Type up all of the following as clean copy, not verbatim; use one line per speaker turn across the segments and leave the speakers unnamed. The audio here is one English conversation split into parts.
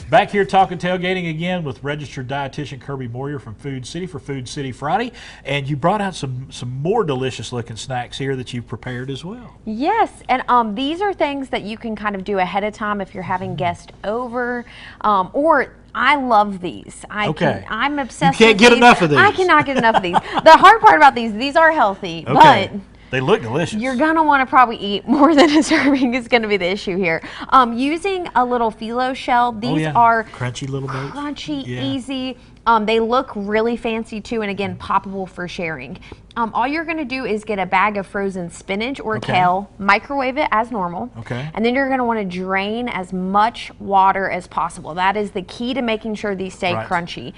Back here talking tailgating again with registered dietitian Kirby Moir from Food City for Food City Friday. And you brought out some more delicious looking snacks here that you've prepared as well.
Yes, and these are things that you can kind of do ahead of time if you're having guests over, or I love these. I'm obsessed.
You can't get enough of these.
I cannot get enough of these. The hard part about these are healthy, but
they look delicious.
You're going to want to probably eat more than a serving is going to be the issue here. Using a little phyllo shell, these are
crunchy little bits.
Crunchy, easy. They look really fancy too, and again, poppable for sharing. All you're going to do is get a bag of frozen spinach or kale, microwave it as normal, and then you're going to want to drain as much water as possible. That is the key to making sure these stay crunchy.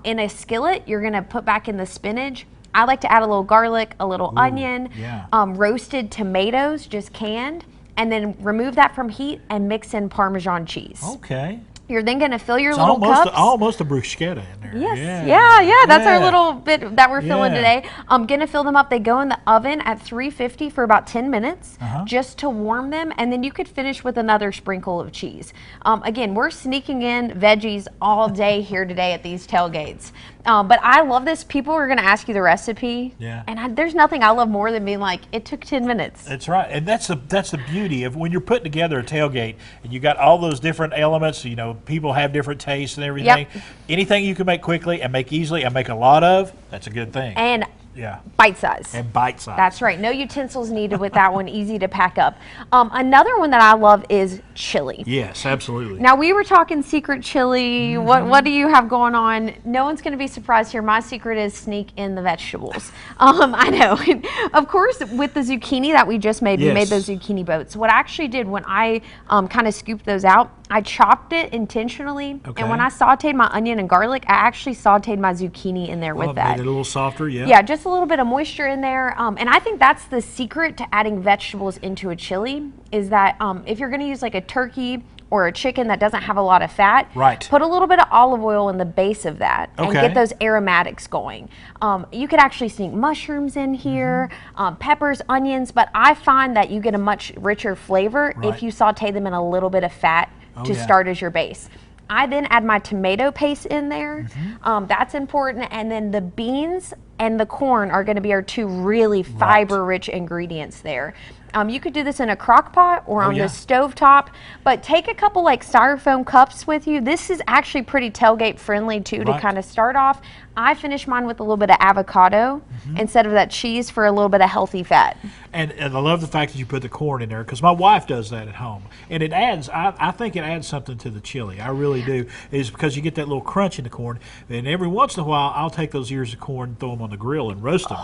In a skillet, you're going to put back in the spinach. I like to add a little garlic, a little onion, roasted tomatoes, just canned, and then remove that from heat and mix in Parmesan cheese.
Okay.
You're then going to fill your little cups.
Almost a bruschetta in there.
Yes, yeah. That's our little bit that we're filling today. I'm going to fill them up. They go in the oven at 350 for about 10 minutes just to warm them, and then you could finish with another sprinkle of cheese. Again, we're sneaking in veggies all day here today at these tailgates. But I love this. People are going to ask you the recipe, and there's nothing I love more than being like, it took 10 minutes.
That's right, and that's the beauty of when you're putting together a tailgate and you got all those different elements. You know, people have different tastes and everything. Anything you can make quickly and make easily and make a lot of, that's a good thing.
And bite size.
And bite size.
That's right. No utensils needed with that one. Easy to pack up. Another one that I love is chili.
Yes, absolutely.
Now, we were talking secret chili. What do you have going on? No one's going to be surprised here. My secret is sneak in the vegetables. I know. Of course, with the zucchini that we just made, we made those zucchini boats. What I actually did when I kind of scooped those out, I chopped it intentionally, and when I sauteed my onion and garlic, I actually sauteed my zucchini in there with that.
Made it a little softer,
Yeah, just a little bit of moisture in there, and I think that's the secret to adding vegetables into a chili, is that if you're going to use like a turkey or a chicken that doesn't have a lot of fat, put a little bit of olive oil in the base of that and get those aromatics going. You could actually sneak mushrooms in here, peppers, onions, but I find that you get a much richer flavor if you saute them in a little bit of fat to start as your base. I then add my tomato paste in there. That's important. And then the beans and the corn are going to be our two really fiber-rich ingredients there. You could do this in a crock pot or on the stove top, but take a couple like styrofoam cups with you. This is actually pretty tailgate friendly too to kind of start off. I finish mine with a little bit of avocado instead of that cheese for a little bit of healthy fat.
And I love the fact that you put the corn in there, because my wife does that at home. And it adds, I think it adds something to the chili. I really do. Is because you get that little crunch in the corn. And every once in a while, I'll take those ears of corn, throw them on the grill and roast them.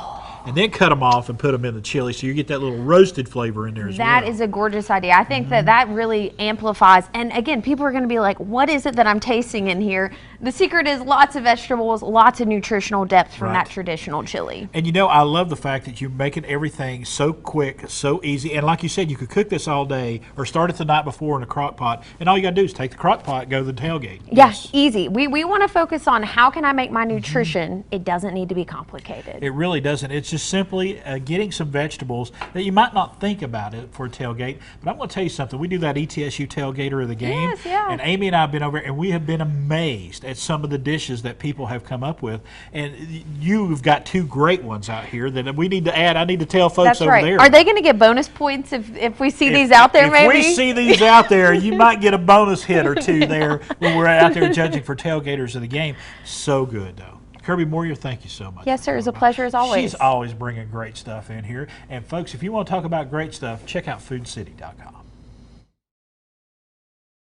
And then cut them off and put them in the chili, so you get that little roasted flavor in there as well.
That is a gorgeous idea. I think that really amplifies. And again, people are going to be like, what is it that I'm tasting in here? The secret is lots of vegetables, lots of nutritional depth from that traditional chili.
And you know, I love the fact that you're making everything so quick, so easy. And like you said, you could cook this all day or start it the night before in a crock pot. And all you got to do is take the crock pot, go to the tailgate.
Yeah, easy. We want to focus on how can I make my nutrition. It doesn't need to be complicated.
It really doesn't. It's just simply getting some vegetables that you might not think about it for a tailgate. But I'm going to tell you something. We do that ETSU tailgater of the game. And Amy and I have been over and we have been amazed at some of the dishes that people have come up with. And you've got two great ones out here that we need to add. I need to tell folks over there.
Are they going to get bonus points if we see these out there, maybe?
If we see these out there, you might get a bonus hit or two there when we're out there judging for tailgaters of the game. So good, though. Kirby Moir, thank you so much.
Yes, sir. It's a pleasure as always.
She's always bringing great stuff in here. And folks, if you want to talk about great stuff, check out foodcity.com.